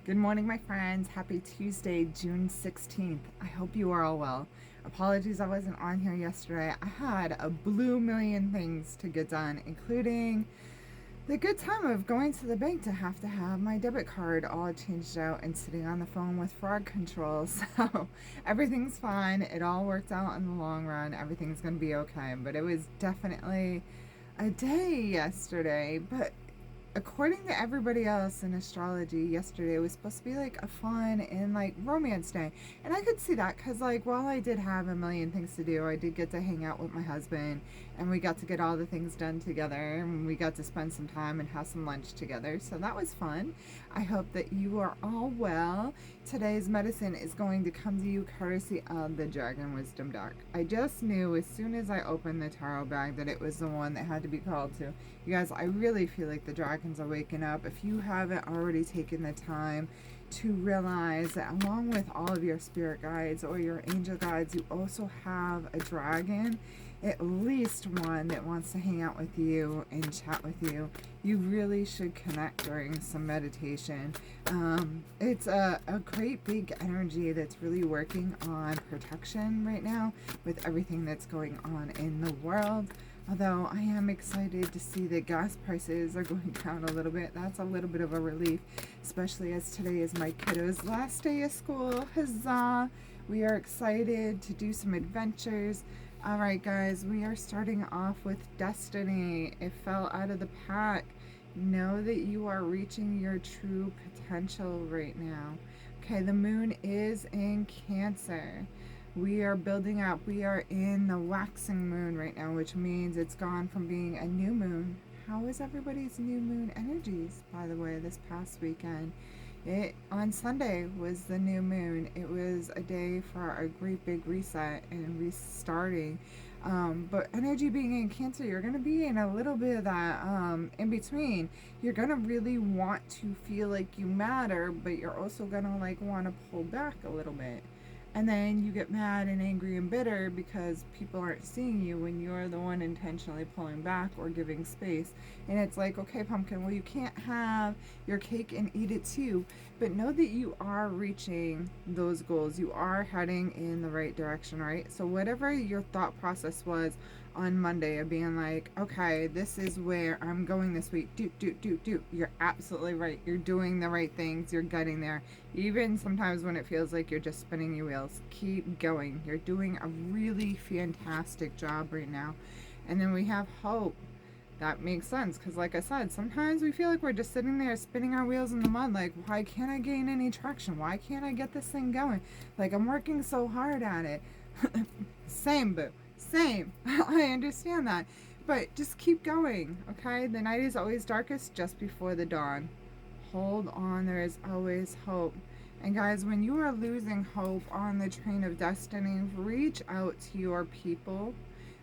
Good morning, my friends. Happy Tuesday, June 16th. I hope you are all well. Apologies I wasn't on here yesterday. I had a blue million things to get done, including the good time of going to the bank to have my debit card all changed out and sitting on the phone with fraud control. So everything's fine. It all worked out in the long run. Everything's going to be okay. But it was definitely a day yesterday. But according to everybody else in astrology, yesterday was supposed to be like a fun and like romance day. And I could see that because, like, while I did have a million things to do, I did get to hang out with my husband and we got to get all the things done together and we got to spend some time and have some lunch together. So that was fun. I hope that you are all well. Today's medicine is going to come to you courtesy of the Dragon Wisdom deck. I just knew as soon as I opened the tarot bag that it was the one that had to be called to. You guys, I really feel like the dragons are waking up. If you haven't already taken the time to realize that along with all of your spirit guides or your angel guides, you also have a dragon, at least one that wants to hang out with you and chat with you. You really should connect during some meditation. It's a great big energy that's really working on protection right now with everything that's going on in the world. Although I am excited to see that gas prices are going down a little bit. That's a little bit of a relief, especially as today is my kiddo's last day of school. Huzzah! We are excited to do some adventures. All right, guys, we are starting off with Destiny. It fell out of the pack. Know that you are reaching your true potential right now. Okay, the moon is in Cancer. We are building up. We are in the waxing moon right now, which means it's gone from being a new moon. How is everybody's new moon energies, by the way, this past weekend? On Sunday was the new moon. It was a day for a great big reset and restarting. But energy being in Cancer, you're going to be in a little bit of that in between. You're going to really want to feel like you matter, but you're also going to like want to pull back a little bit. And then you get mad and angry and bitter because people aren't seeing you when you're the one intentionally pulling back or giving space. And it's like, okay, pumpkin, well, you can't have your cake and eat it too. But know that you are reaching those goals. You are heading in the right direction, right? So whatever your thought process was on Monday of being like, okay, this is where I'm going this week. Do. You're absolutely right. You're doing the right things. You're getting there. Even sometimes when it feels like you're just spinning your wheels, keep going. You're doing a really fantastic job right now. And then we have hope. That makes sense because, like I said, sometimes we feel like we're just sitting there spinning our wheels in the mud. Like, why can't I gain any traction? Why can't I get this thing going? Like, I'm working so hard at it. Same, boo. Same. I understand that. But just keep going, okay? The night is always darkest just before the dawn. Hold on. There is always hope. And guys, when you are losing hope on the train of destiny, reach out to your people.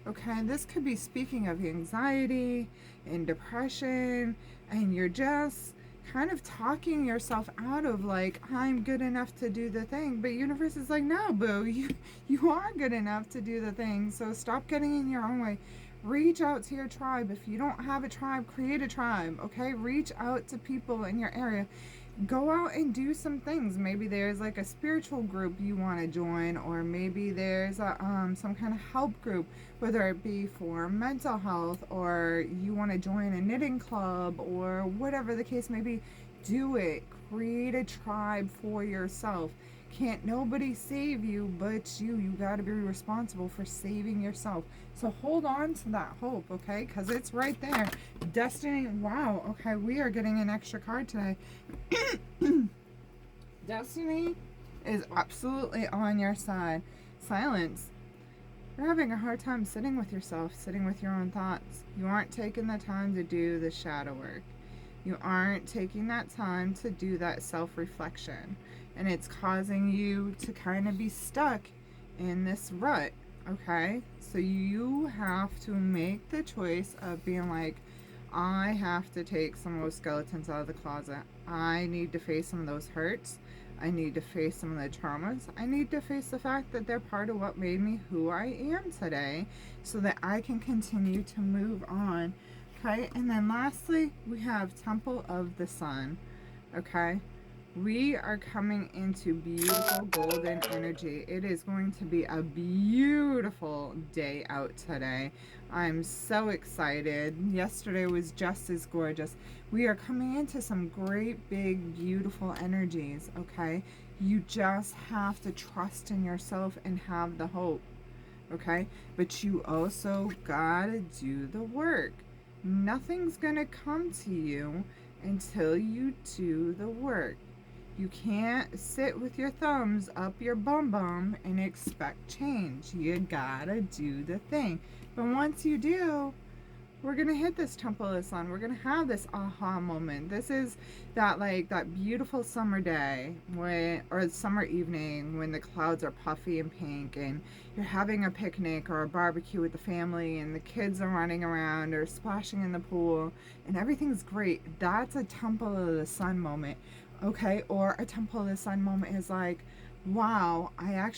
Okay, this could be speaking of anxiety and depression, and you're just kind of talking yourself out of like, I'm good enough to do the thing. But universe is like, no, boo, you are good enough to do the thing. So stop getting in your own way. Reach out to your tribe. If you don't have a tribe, create a tribe. Okay, reach out to people in your area. Go out and do some things. Maybe there's like a spiritual group you want to join, or maybe there's a, some kind of help group, whether it be for mental health, or you want to join a knitting club, or whatever the case may be. Do it. Create a tribe for yourself. Can't nobody save you but you. You got to be responsible for saving yourself. So hold on to that hope, okay? Because it's right there. Destiny. Wow. Okay, we are getting an extra card today. Destiny is absolutely on your side. Silence. You're having a hard time sitting with yourself, sitting with your own thoughts. You aren't taking the time to do the shadow work. You aren't taking that time to do that self-reflection. And it's causing you to kind of be stuck in this rut, okay? So you have to make the choice of being like, I have to take some of those skeletons out of the closet. I need to face some of those hurts. I need to face some of the traumas. I need to face the fact that they're part of what made me who I am today so that I can continue to move on. Okay, and then lastly, we have Temple of the Sun. Okay, We are coming into beautiful golden energy. It is going to be a beautiful day out today. I'm so excited. Yesterday was just as gorgeous. We are coming into some great, big, beautiful energies, okay? You just have to trust in yourself and have the hope, okay? But you also gotta do the work. Nothing's gonna come to you until you do the work. You can't sit with your thumbs up your bum bum and expect change. You gotta do the thing. But once you do, we're gonna hit this temple of the sun. We're gonna have this aha moment. This is that beautiful summer day when, or summer evening when the clouds are puffy and pink and you're having a picnic or a barbecue with the family and the kids are running around or splashing in the pool and everything's great. That's a temple of the sun moment, okay? Or a temple of the sun moment is like, wow, I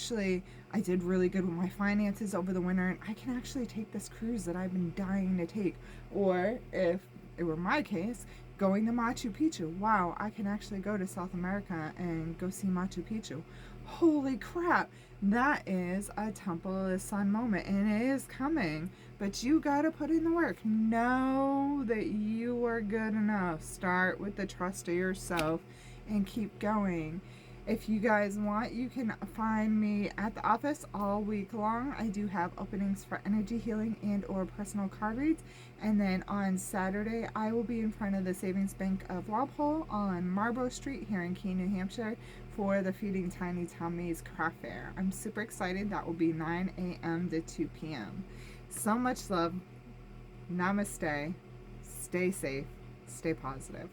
did really good with my finances over the winter and I can actually take this cruise that I've been dying to take. Or if it were my case, going to Machu Picchu. Wow, I can actually go to South America and go see Machu Picchu. Holy crap, that is a Temple of the Sun moment and it is coming. But you gotta put in the work. Know that you are good enough. Start with the trust of yourself and keep going. If you guys want, you can find me at the office all week long. I do have openings for energy healing and or personal card reads. And then on Saturday, I will be in front of the Savings Bank of Walpole on Marlborough Street here in Keene, New Hampshire for the Feeding Tiny Tummies craft fair. I'm super excited. That will be 9 a.m. to 2 p.m. So much love. Namaste. Stay safe. Stay positive.